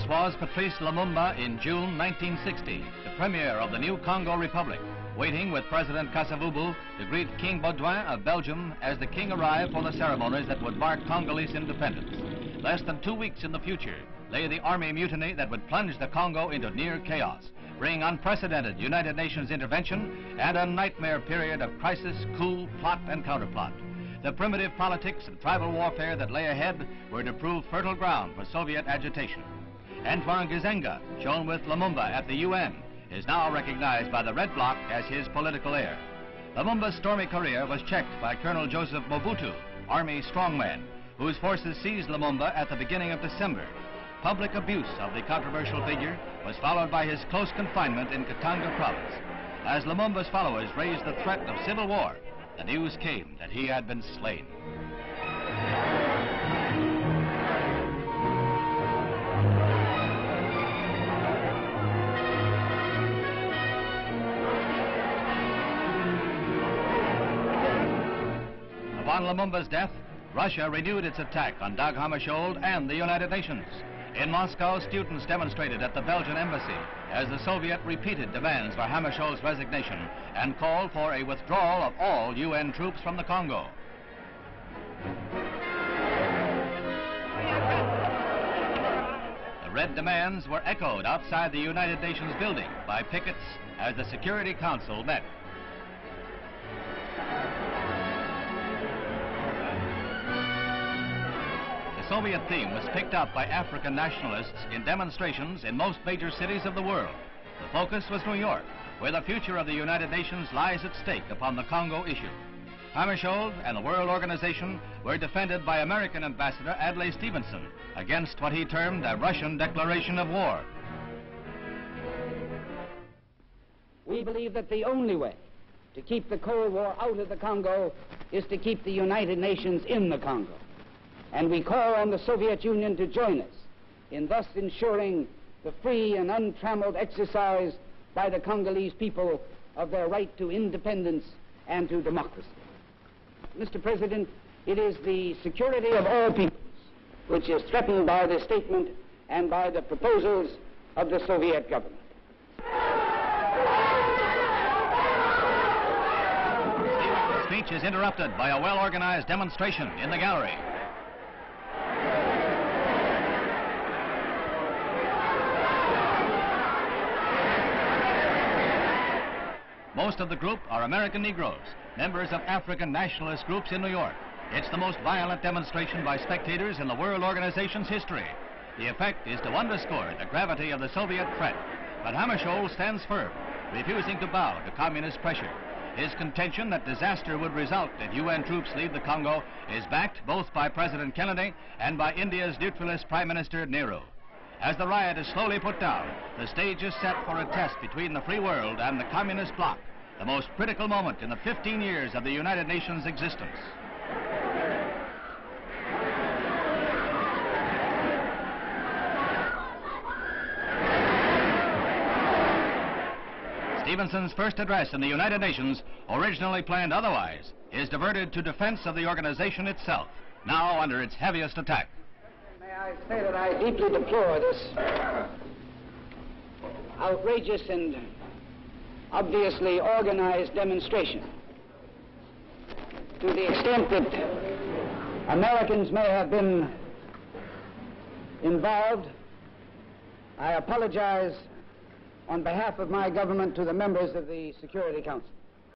was Patrice Lumumba in June 1960, the premier of the new Congo Republic, waiting with President Kasa-Vubu to greet King Baudouin of Belgium as the king arrived for the ceremonies that would mark Congolese independence. Less than 2 weeks in the future lay the army mutiny that would plunge the Congo into near chaos, bring unprecedented United Nations intervention and a nightmare period of crisis, coup, plot, and counterplot. The primitive politics and tribal warfare that lay ahead were to prove fertile ground for Soviet agitation. Antoine Gizenga, shown with Lumumba at the UN, is now recognized by the Red Bloc as his political heir. Lumumba's stormy career was checked by Colonel Joseph Mobutu, army strongman, whose forces seized Lumumba at the beginning of December. Public abuse of the controversial figure was followed by his close confinement in Katanga province. As Lumumba's followers raised the threat of civil war, the news came that he had been slain. Upon Lumumba's death, Russia renewed its attack on Dag Hammarskjöld and the United Nations. In Moscow, students demonstrated at the Belgian embassy as the Soviet repeated demands for Hammarskjöld's resignation and called for a withdrawal of all UN troops from the Congo. The red demands were echoed outside the United Nations building by pickets as the Security Council met. The Soviet theme was picked up by African nationalists in demonstrations in most major cities of the world. The focus was New York, where the future of the United Nations lies at stake upon the Congo issue. Hammarskjöld and the World Organization were defended by American Ambassador Adlai Stevenson against what he termed a Russian declaration of war. We believe that the only way to keep the Cold War out of the Congo is to keep the United Nations in the Congo. And we call on the Soviet Union to join us in thus ensuring the free and untrammeled exercise by the Congolese people of their right to independence and to democracy. Mr. President, it is the security of all peoples which is threatened by this statement and by the proposals of the Soviet government. The speech is interrupted by a well-organized demonstration in the gallery. Most of the group are American Negroes, members of African nationalist groups in New York. It's the most violent demonstration by spectators in the World Organization's history. The effect is to underscore the gravity of the Soviet threat. But Hammarskjöld stands firm, refusing to bow to communist pressure. His contention that disaster would result if UN troops leave the Congo is backed both by President Kennedy and by India's neutralist Prime Minister Nehru. As the riot is slowly put down, the stage is set for a test between the free world and the communist bloc, the most critical moment in the 15 years of the United Nations' existence. Stevenson's first address in the United Nations, originally planned otherwise, is diverted to defense of the organization itself, now under its heaviest attack. May I say that I deeply deplore this outrageous and obviously organized demonstration. To the extent that Americans may have been involved, I apologize on behalf of my government to the members of the Security Council.